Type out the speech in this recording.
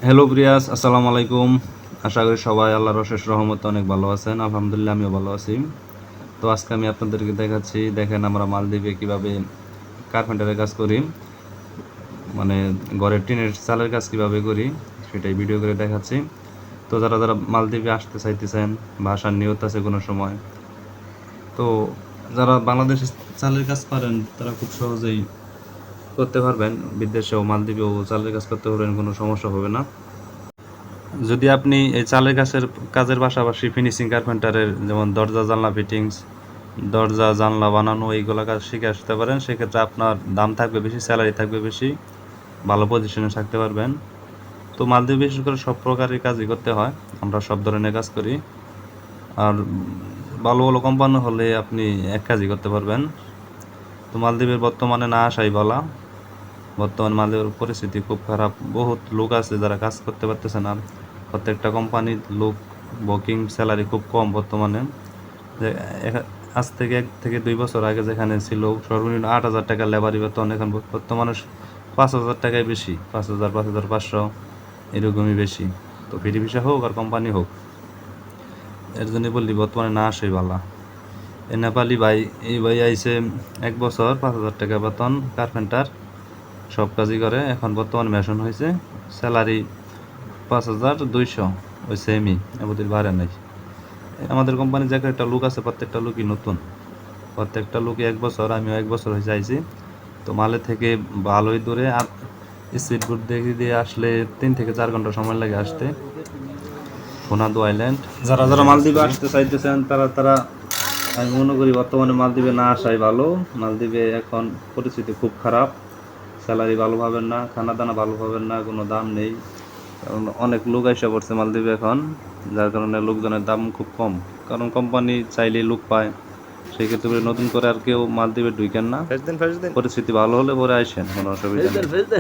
Hello Prius, আসসালামু আলাইকুম। আশা করি সবাই আল্লাহর অশেষ রহমতে অনেক ভালো আছেন। আলহামদুলিল্লাহ আমিও ভালো আছি। তো আজকে আমি আপনাদেরকে দেখাচ্ছি, দেখেন আমরা মালদ্বীপে কীভাবে কার্পেন্টারের কাজ করি, মানে ঘরের টিনের চালের কাজ কীভাবে করি সেটাই ভিডিও করে দেখাচ্ছি। তো যারা যারা মালদ্বীপে আসতে চাইতেছেন বা আসার নিয়ত আছে কোনো সময়, তো যারা বাংলাদেশে চালের কাজ পারেন তারা খুব সহজেই করতে পারবেন। বিদেশেও মালদ্বীপেও চালের কাজ করতে পারবেন, কোনো সমস্যা হবে না। যদি আপনি এই চালের কাজের পাশাপাশি ফিনিশিং কার্পেন্টারের যেমন দরজা জানলা ফিটিংস, দরজা জানলা বানানো এইগুলো কাজ শিখে আসতে পারেন, সেক্ষেত্রে আপনার দাম থাকবে বেশি, স্যালারি থাকবে বেশি, ভালো পজিশনে থাকতে পারবেন। তো মালদ্বীপে বিশেষ করে সব প্রকারের কাজই করতে হয়, আমরা সব ধরনের কাজ করি। আর ভালো ভালো কোম্পানি হলে আপনি এক কাজই করতে পারবেন। তো মালদ্বীপের বর্তমানে না আসাই বলা, বর্তমান মালদ্বীপের পরিস্থিতি খুব খারাপ। বহুত লোক আছে যারা কাজ করতে পারতেছে না, প্রত্যেকটা কোম্পানির লোক বুকিং, স্যালারি খুব কম বর্তমানে। যে আজ থেকে 1 থেকে 2 বছর আগে যেখানে ছিল সর্বনিম্ন 8,000 টাকা লেবারি বেতন, এখন বর্তমানে 5,000 টাকায় বেশি, 5,000, 5,500 এরকমই বেশি। তো ফ্রি ভিসা হোক আর কোম্পানি হোক, এর জন্য বললি বর্তমানে না আসে বালা। এই নেপালি ভাই, এই ভাই আইসে 1 বছর, 5,000 টাকা বেতন, কার্পেন্টার, সব কাজই করে। এখন বর্তমানে মেশন হয়েছে, স্যালারি 5,200, ওই সেমই, আমাদের বাড়ে নাই। আমাদের কোম্পানির যে একটা লোক আছে, প্রত্যেকটা লোকই নতুন, প্রত্যেকটা লোকই 1 বছর, আমিও 1 বছর হয়ে যাইছি। তো মালে থেকে ভালোই দূরে, আর স্পিড বোট দেখে দিয়ে আসলে 3 থেকে 4 ঘন্টা সময় লাগে আসতে, ফোনাদু আইল্যান্ড। যারা যারা মালদ্বীপে আসতে চাইতেছেন তারা আমি মনে করি বর্তমানে মালদ্বীপে না আসাই ভালো। মালদ্বীপে এখন পরিস্থিতি খুব খারাপ, স্যালারি ভালো পাবেন না, খানা দানা ভালো পাবেন না, কোনো দাম নেই। কারণ অনেক লোক এসে পড়ছে মালদ্বীপে এখন, যার কারণে লোকজনের দাম খুব কম, কারণ কোম্পানি চাইলেই লোক পায়। সেক্ষেত্রে নতুন করে আর কেউ মালদ্বীপে ঢুকেন না, পরিস্থিতি ভালো হলে পরে আসেন, কোনো অসুবিধা নেই।